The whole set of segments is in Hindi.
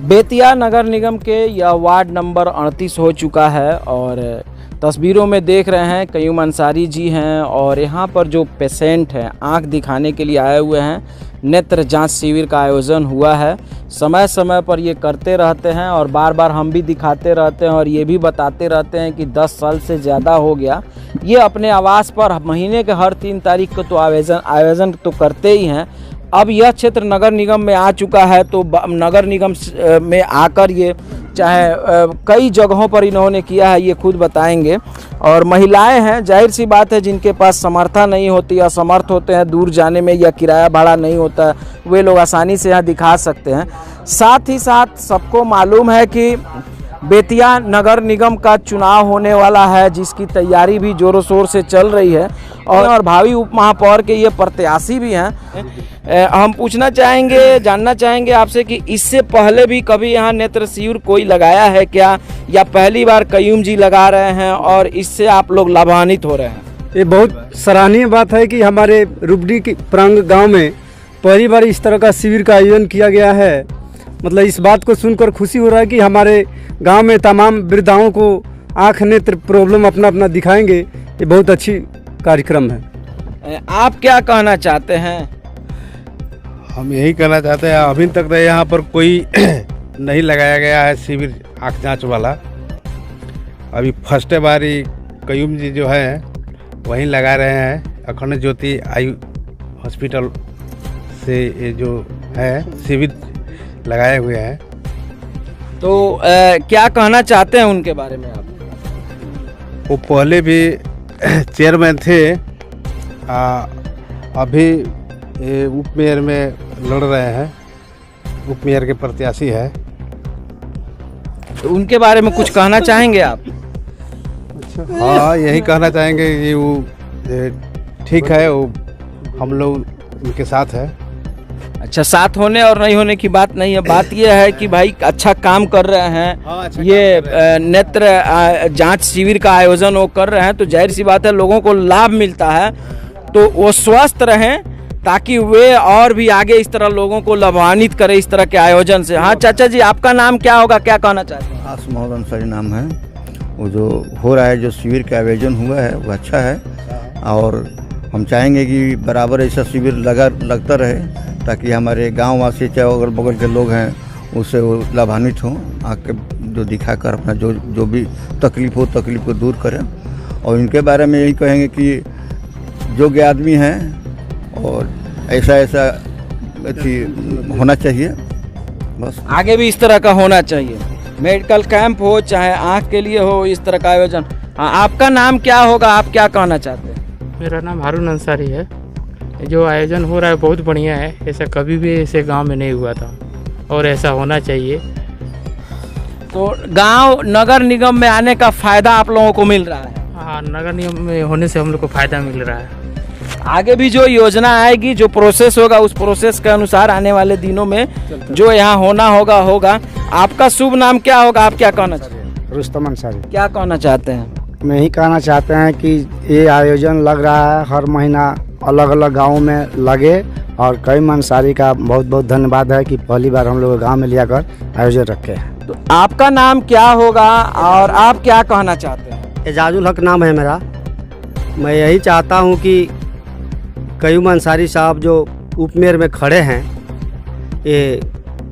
बेतिया नगर निगम के यह वार्ड नंबर 38 हो चुका है और तस्वीरों में देख रहे हैं कयूम अंसारी जी हैं और यहाँ पर जो पेशेंट हैं आंख दिखाने के लिए आए हुए हैं। नेत्र जांच शिविर का आयोजन हुआ है, समय समय पर ये करते रहते हैं और बार बार हम भी दिखाते रहते हैं और ये भी बताते रहते हैं कि 10 साल से ज़्यादा हो गया। ये अपने आवास पर महीने के हर 3 तारीख को तो आयोजन तो करते ही हैं। अब यह क्षेत्र नगर निगम में आ चुका है तो नगर निगम में आकर ये चाहे कई जगहों पर इन्होंने किया है, ये खुद बताएंगे। और महिलाएं हैं, जाहिर सी बात है, जिनके पास समर्था नहीं होती, असमर्थ होते हैं, दूर जाने में या किराया भाड़ा नहीं होता है, वे लोग आसानी से यहाँ दिखा सकते हैं। साथ ही साथ सबको मालूम है कि बेतिया नगर निगम का चुनाव होने वाला है, जिसकी तैयारी भी जोरों शोर से चल रही है और भावी उप महापौर के ये प्रत्याशी भी हैं। हम पूछना चाहेंगे, जानना चाहेंगे आपसे कि इससे पहले भी कभी यहाँ नेत्र शिविर कोई लगाया है क्या, या पहली बार कयूम जी लगा रहे हैं और इससे आप लोग लाभान्वित हो रहे हैं? ये बहुत सराहनीय बात है कि हमारे रुबडी के प्रांग गांव में पहली बार इस तरह का शिविर का आयोजन किया गया है। मतलब इस बात को सुनकर खुशी हो रहा है कि हमारे गांव में तमाम वृद्धाओं को आँख नेत्र प्रॉब्लम अपना अपना दिखाएंगे। ये बहुत अच्छी कार्यक्रम है। आप क्या कहना चाहते हैं? हम यही कहना चाहते हैं, अभी तक तो यहाँ पर कोई नहीं लगाया गया है शिविर आँख जांच वाला। अभी फर्स्ट बारी कयूम जी जो है वहीं लगा रहे हैं। अखंड ज्योति आयु हॉस्पिटल से ये जो है शिविर लगाए हुए हैं। तो क्या कहना चाहते हैं उनके बारे में आप? वो पहले भी चेयरमैन थे, अभी उप मेयर में लड़ रहे हैं, उप मेयर के प्रत्याशी है। तो उनके बारे में कुछ कहना चाहेंगे आप? हाँ, यही कहना चाहेंगे कि वो ठीक है, वो हम लोग उनके साथ है। अच्छा, साथ होने और नहीं होने की बात नहीं है, बात यह है कि भाई अच्छा काम कर रहे हैं। हाँ, अच्छा ये नेत्र जांच शिविर का आयोजन वो कर रहे हैं तो जाहिर सी बात है लोगों को लाभ मिलता है, तो वो स्वस्थ रहें ताकि वे और भी आगे इस तरह लोगों को लाभान्वित करें इस तरह के आयोजन से। हाँ चाचा जी, आपका नाम क्या होगा, क्या कहना चाहते हैं? आसमाउल अंसारी नाम है। वो जो हो रहा है, जो शिविर का आयोजन हुआ है वो अच्छा है और हम चाहेंगे कि बराबर ऐसा शिविर लगता रहे ताकि हमारे गाँव वासी चाहे अगल बगल के लोग हैं उससे वो लाभान्वित हों, आके जो दिखाकर अपना जो भी तकलीफ हो तकलीफ को दूर करें। और इनके बारे में यही कहेंगे कि योग्य आदमी हैं और ऐसा होना चाहिए। बस आगे भी इस तरह का होना चाहिए, मेडिकल कैंप हो चाहे आँख के लिए हो, इस तरह का आयोजन। हाँ, आपका नाम क्या होगा, आप क्या कहना चाहते हैं? मेरा नाम हारून अंसारी है। जो आयोजन हो रहा है बहुत बढ़िया है, ऐसा कभी भी ऐसे गांव में नहीं हुआ था और ऐसा होना चाहिए। तो गांव नगर निगम में आने का फ़ायदा आप लोगों को मिल रहा है? हाँ, नगर निगम में होने से हम लोग को फ़ायदा मिल रहा है। आगे भी जो योजना आएगी, जो प्रोसेस होगा, उस प्रोसेस के अनुसार आने वाले दिनों में जो यहाँ होना होगा। आपका शुभ नाम क्या होगा, आप क्या कहना चाहते हैं? रुस्तम अंसारी। क्या कहना चाहते हैं? मैं ही कहना चाहते हैं कि ये आयोजन लग रहा है, हर महीना अलग अलग गाँव में लगे और कयूम अंसारी का बहुत बहुत धन्यवाद है कि पहली बार हम लोग गाँव में लिया कर आयोजन रखे हैं। तो आपका नाम क्या होगा और आप क्या कहना चाहते हैं? एजाजुल हक नाम है मेरा। मैं यही चाहता हूँ कि कयूम अंसारी साहब जो उप मेयर में खड़े हैं, ये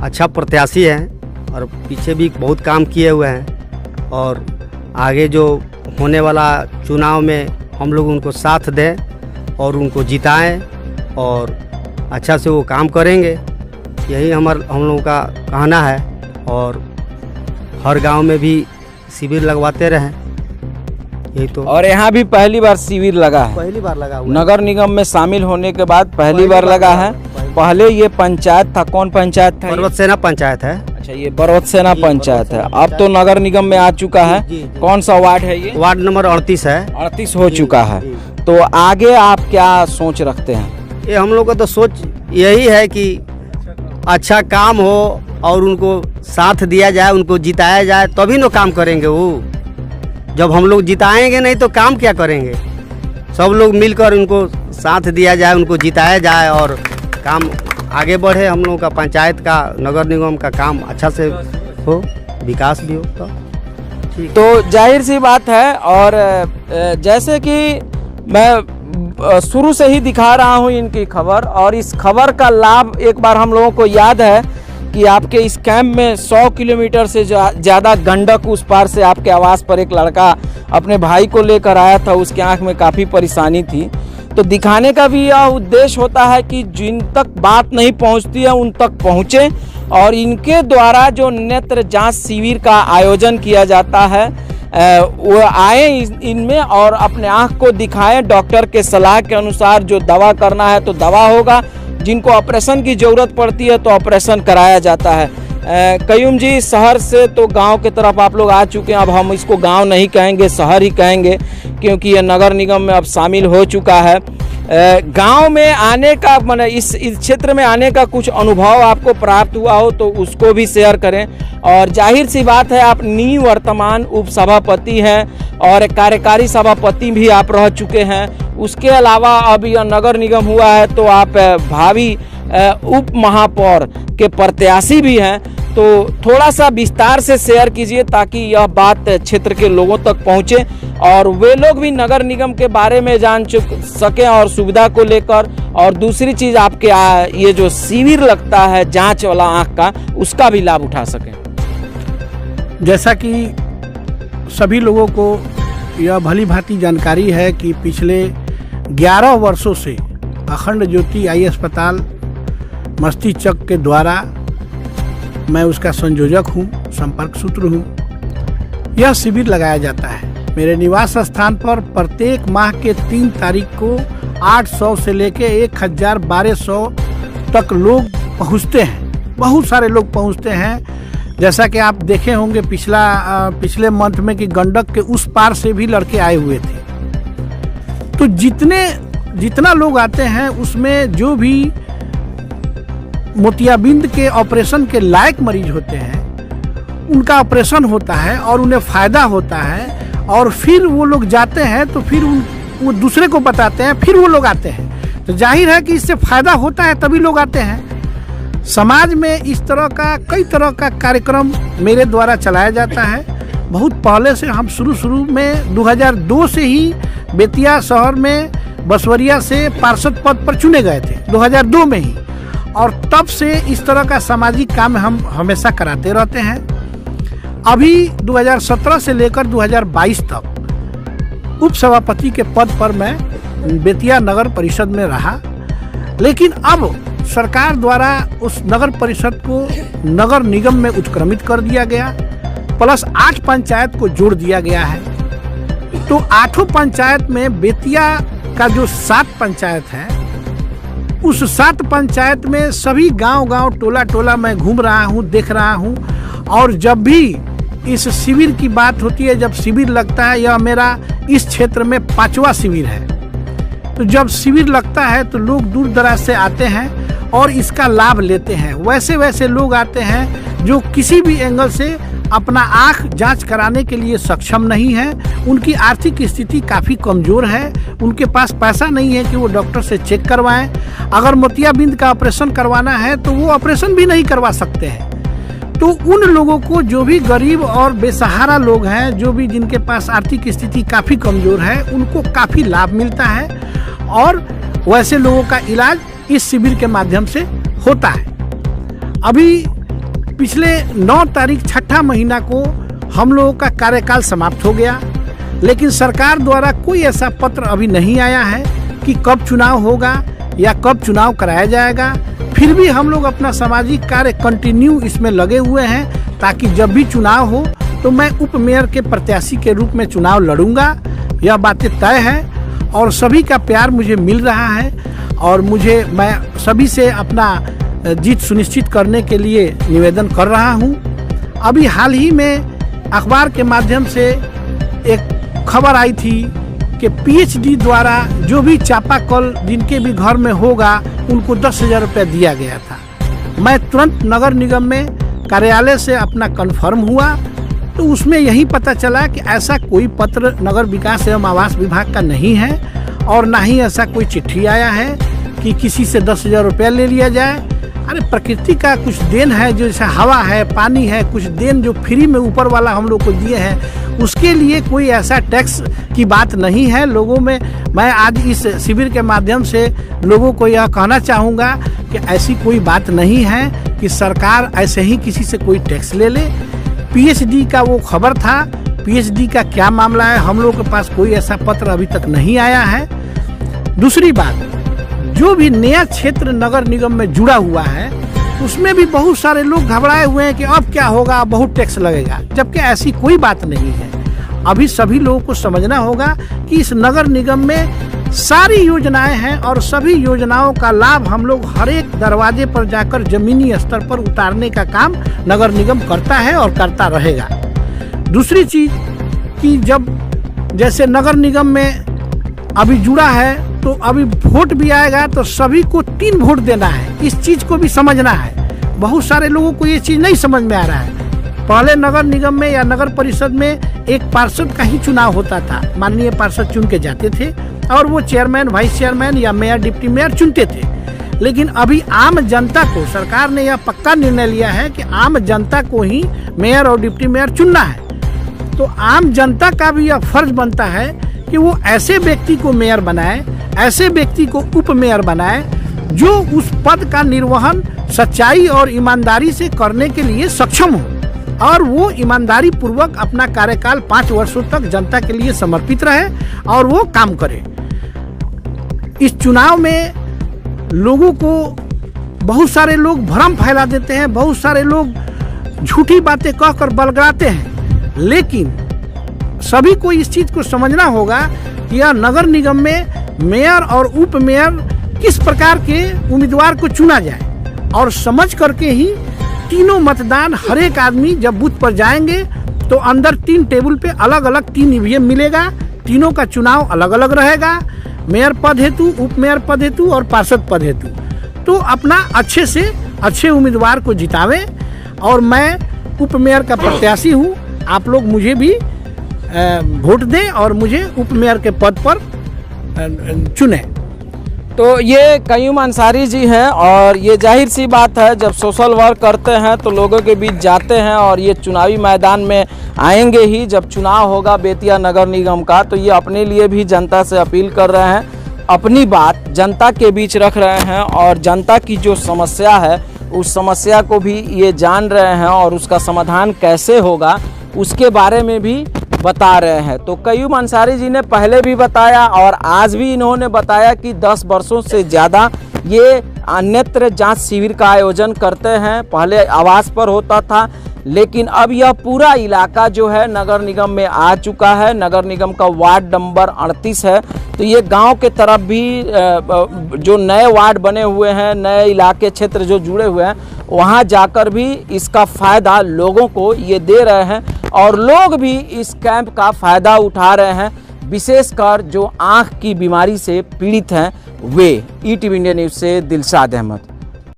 अच्छा प्रत्याशी हैं और पीछे भी बहुत काम किए हुए हैं और आगे जो होने वाला चुनाव में हम लोग उनको साथ दें और उनको जिताएं और अच्छा से वो काम करेंगे। यही हम लोगों का कहना है और हर गांव में भी शिविर लगवाते रहें, यही तो। और यहाँ भी पहली बार शिविर लगा है, पहली बार लगा हुआ नगर निगम में शामिल होने के बाद पहली बार लगा है। पहले ये पंचायत था, कौन पंचायत था? पर्वत सेना पंचायत है। अच्छा, ये पर्वत सेना पंचायत है, अब तो नगर निगम में आ चुका है। कौन सा वार्ड है ये? वार्ड नंबर 38 है। 38 हो चुका है। तो आगे आप क्या सोच रखते हैं? ये हम लोग का तो सोच यही है कि अच्छा काम हो और उनको साथ दिया जाए, उनको जिताया जाए, तभी ना काम करेंगे वो। जब हम लोग जिताएंगे नहीं तो काम क्या करेंगे? सब लोग मिलकर उनको साथ दिया जाए, उनको जिताया जाए और काम आगे बढ़े, हम लोगों का पंचायत का, नगर निगम का काम अच्छा से हो, विकास भी हो तो ठीक। तो जाहिर सी बात है। और जैसे कि मैं शुरू से ही दिखा रहा हूं इनकी खबर, और इस खबर का लाभ एक बार हम लोगों को याद है कि आपके इस कैंप में 100 किलोमीटर से ज़्यादा गंडक उस पार से आपके आवास पर एक लड़का अपने भाई को लेकर आया था। उसकी आंख में काफ़ी परेशानी थी। तो दिखाने का भी यह उद्देश्य होता है कि जिन तक बात नहीं पहुंचती है उन तक पहुंचे, और इनके द्वारा जो नेत्र जांच शिविर का आयोजन किया जाता है वो आए इनमें और अपने आँख को दिखाएं। डॉक्टर के सलाह के अनुसार जो दवा करना है तो दवा होगा, जिनको ऑपरेशन की ज़रूरत पड़ती है तो ऑपरेशन कराया जाता है। कयूम जी, शहर से तो गांव की तरफ आप लोग आ चुके हैं। अब हम इसको गांव नहीं कहेंगे, शहर ही कहेंगे, क्योंकि ये नगर निगम में अब शामिल हो चुका है। गांव में आने का, माने इस क्षेत्र में आने का कुछ अनुभव आपको प्राप्त हुआ हो तो उसको भी शेयर करें। और जाहिर सी बात है, आप निवर्तमान उपसभापति हैं और कार्यकारी सभापति भी आप रह चुके हैं। उसके अलावा अब यह नगर निगम हुआ है तो आप भावी उप महापौर के प्रत्याशी भी हैं। तो थोड़ा सा विस्तार से शेयर कीजिए ताकि यह बात क्षेत्र के लोगों तक पहुंचे और वे लोग भी नगर निगम के बारे में जान सकें और सुविधा को लेकर। और दूसरी चीज़, आपके ये जो शिविर लगता है जांच वाला आँख का, उसका भी लाभ उठा सकें। जैसा कि सभी लोगों को यह भली भांति जानकारी है कि पिछले 11 वर्षों से अखंड ज्योति आई अस्पताल मस्ती चक के द्वारा मैं उसका संयोजक हूँ, संपर्क सूत्र हूँ। यह शिविर लगाया जाता है मेरे निवास स्थान पर प्रत्येक माह के 3 तारीख को 800 से लेके 1200 तक लोग पहुँचते हैं। बहुत सारे लोग पहुँचते हैं। जैसा कि आप देखे होंगे पिछले मंथ में कि गंडक के उस पार से भी लड़के आए हुए थे। तो जितना लोग आते हैं उसमें जो भी मोतियाबिंद के ऑपरेशन के लायक मरीज होते हैं उनका ऑपरेशन होता है और उन्हें फ़ायदा होता है, और फिर वो लोग जाते हैं तो फिर वो दूसरे को बताते हैं, फिर वो लोग आते हैं। तो जाहिर है कि इससे फ़ायदा होता है, तभी लोग आते हैं। समाज में इस तरह का कई तरह का कार्यक्रम मेरे द्वारा चलाया जाता है। बहुत पहले से हम शुरू में 2002 से ही बेतिया शहर में बसवरिया से पार्षद पद पर चुने गए थे, 2002 में ही, और तब से इस तरह का सामाजिक काम हम हमेशा कराते रहते हैं। अभी 2017 से लेकर 2022 तक उप सभापति के पद पर मैं बेतिया नगर परिषद में रहा, लेकिन अब सरकार द्वारा उस नगर परिषद को नगर निगम में उत्क्रमित कर दिया गया, प्लस 8 पंचायत को जोड़ दिया गया है। तो 8 पंचायत में बेतिया का जो 7 पंचायत है, उस 7 पंचायत में सभी गांव टोला मैं घूम रहा हूं, देख रहा हूं। और जब भी इस शिविर की बात होती है, जब शिविर लगता है, यह मेरा इस क्षेत्र में 5वां शिविर है। तो जब शिविर लगता है तो लोग दूर दराज से आते हैं और इसका लाभ लेते हैं। वैसे लोग आते हैं जो किसी भी एंगल से अपना आँख जांच कराने के लिए सक्षम नहीं है, उनकी आर्थिक स्थिति काफ़ी कमज़ोर है, उनके पास पैसा नहीं है कि वो डॉक्टर से चेक करवाएं। अगर मोतियाबिंद का ऑपरेशन करवाना है तो वो ऑपरेशन भी नहीं करवा सकते हैं। तो उन लोगों को, जो भी गरीब और बेसहारा लोग हैं, जो भी जिनके पास आर्थिक स्थिति काफ़ी कमज़ोर है, उनको काफ़ी लाभ मिलता है और वैसे लोगों का इलाज इस शिविर के माध्यम से होता है। अभी पिछले 9 तारीख 6ठा महीना को हम लोगों का कार्यकाल समाप्त हो गया, लेकिन सरकार द्वारा कोई ऐसा पत्र अभी नहीं आया है कि कब चुनाव होगा या कब चुनाव कराया जाएगा। फिर भी हम लोग अपना सामाजिक कार्य कंटिन्यू इसमें लगे हुए हैं, ताकि जब भी चुनाव हो तो मैं उप मेयर के प्रत्याशी के रूप में चुनाव लड़ूंगा। यह बातें तय है और सभी का प्यार मुझे मिल रहा है और मैं सभी से अपना जीत सुनिश्चित करने के लिए निवेदन कर रहा हूं। अभी हाल ही में अखबार के माध्यम से एक खबर आई थी कि पीएचडी द्वारा जो भी चापाकल जिनके भी घर में होगा उनको 10,000 रुपये दिया गया था। मैं तुरंत नगर निगम में कार्यालय से अपना कन्फर्म हुआ तो उसमें यही पता चला कि ऐसा कोई पत्र नगर विकास एवं आवास विभाग का नहीं है और ना ही ऐसा कोई चिट्ठी आया है कि किसी से 10,000 रुपये ले लिया जाए। अरे प्रकृति का कुछ देन है, जैसे हवा है, पानी है, कुछ देन जो फ्री में ऊपर वाला हम लोग को दिए हैं, उसके लिए कोई ऐसा टैक्स की बात नहीं है लोगों में। मैं आज इस शिविर के माध्यम से लोगों को यह कहना चाहूँगा कि ऐसी कोई बात नहीं है कि सरकार ऐसे ही किसी से कोई टैक्स ले ले। पीएचडी का वो खबर था, पीएचडी का क्या मामला है, हम लोग के पास कोई ऐसा पत्र अभी तक नहीं आया है। दूसरी बात, जो भी नया क्षेत्र नगर निगम में जुड़ा हुआ है उसमें भी बहुत सारे लोग घबराए हुए हैं कि अब क्या होगा, बहुत टैक्स लगेगा, जबकि ऐसी कोई बात नहीं है। अभी सभी लोगों को समझना होगा कि इस नगर निगम में सारी योजनाएं हैं और सभी योजनाओं का लाभ हम लोग हर एक दरवाजे पर जाकर जमीनी स्तर पर उतारने का काम नगर निगम करता है और करता रहेगा। दूसरी चीज कि जब जैसे नगर निगम में अभी जुड़ा है तो अभी वोट भी आएगा तो सभी को 3 वोट देना है, इस चीज को भी समझना है। बहुत सारे लोगों को ये चीज नहीं समझ में आ रहा है। पहले नगर निगम में या नगर परिषद में एक पार्षद का ही चुनाव होता था, माननीय पार्षद चुन के जाते थे और वो चेयरमैन, वाइस चेयरमैन या मेयर, डिप्टी मेयर चुनते थे। लेकिन अभी आम जनता को सरकार ने यह पक्का निर्णय लिया है कि आम जनता को ही मेयर और डिप्टी मेयर चुनना है। तो आम जनता का भी यह फर्ज बनता है कि वो ऐसे व्यक्ति को मेयर बनाए, ऐसे व्यक्ति को उप मेयर बनाए जो उस पद का निर्वहन सच्चाई और ईमानदारी से करने के लिए सक्षम हो और वो ईमानदारी पूर्वक अपना कार्यकाल 5 वर्षों तक जनता के लिए समर्पित रहे और वो काम करे। इस चुनाव में लोगों को बहुत सारे लोग भ्रम फैला देते हैं, बहुत सारे लोग झूठी बातें कहकर बलगराते हैं, लेकिन सभी को इस चीज को समझना होगा कि यह नगर निगम में मेयर और उप मेयर किस प्रकार के उम्मीदवार को चुना जाए और समझ करके ही तीनों मतदान हर एक आदमी जब बूथ पर जाएंगे तो अंदर 3 टेबल पे अलग अलग 3 ईवीएम मिलेगा, तीनों का चुनाव अलग अलग रहेगा, मेयर पद हेतु, उप मेयर पद हेतु और पार्षद पद हेतु। तो अपना अच्छे से अच्छे उम्मीदवार को जितावे और मैं उप मेयर का प्रत्याशी हूँ, आप लोग मुझे भी वोट दें और मुझे उप मेयर के पद पर चुने। तो ये कयूम अंसारी जी हैं और ये जाहिर सी बात है, जब सोशल वर्क करते हैं तो लोगों के बीच जाते हैं और ये चुनावी मैदान में आएंगे ही। जब चुनाव होगा बेतिया नगर निगम का तो ये अपने लिए भी जनता से अपील कर रहे हैं, अपनी बात जनता के बीच रख रहे हैं और जनता की जो समस्या है उस समस्या को भी ये जान रहे हैं और उसका समाधान कैसे होगा उसके बारे में भी बता रहे हैं। तो कयूम अंसारी जी ने पहले भी बताया और आज भी इन्होंने बताया कि 10 वर्षों से ज़्यादा ये अन्यत्र जांच शिविर का आयोजन करते हैं। पहले आवास पर होता था, लेकिन अब यह पूरा इलाका जो है नगर निगम में आ चुका है। नगर निगम का वार्ड नंबर 38 है, तो ये गांव के तरफ भी जो नए वार्ड बने हुए हैं, नए इलाके क्षेत्र जो जुड़े हुए हैं, वहां जाकर भी इसका फ़ायदा लोगों को ये दे रहे हैं और लोग भी इस कैंप का फ़ायदा उठा रहे हैं, विशेषकर जो आँख की बीमारी से पीड़ित हैं वे। ईटीवी इंडिया न्यूज़ से दिलशाद अहमद।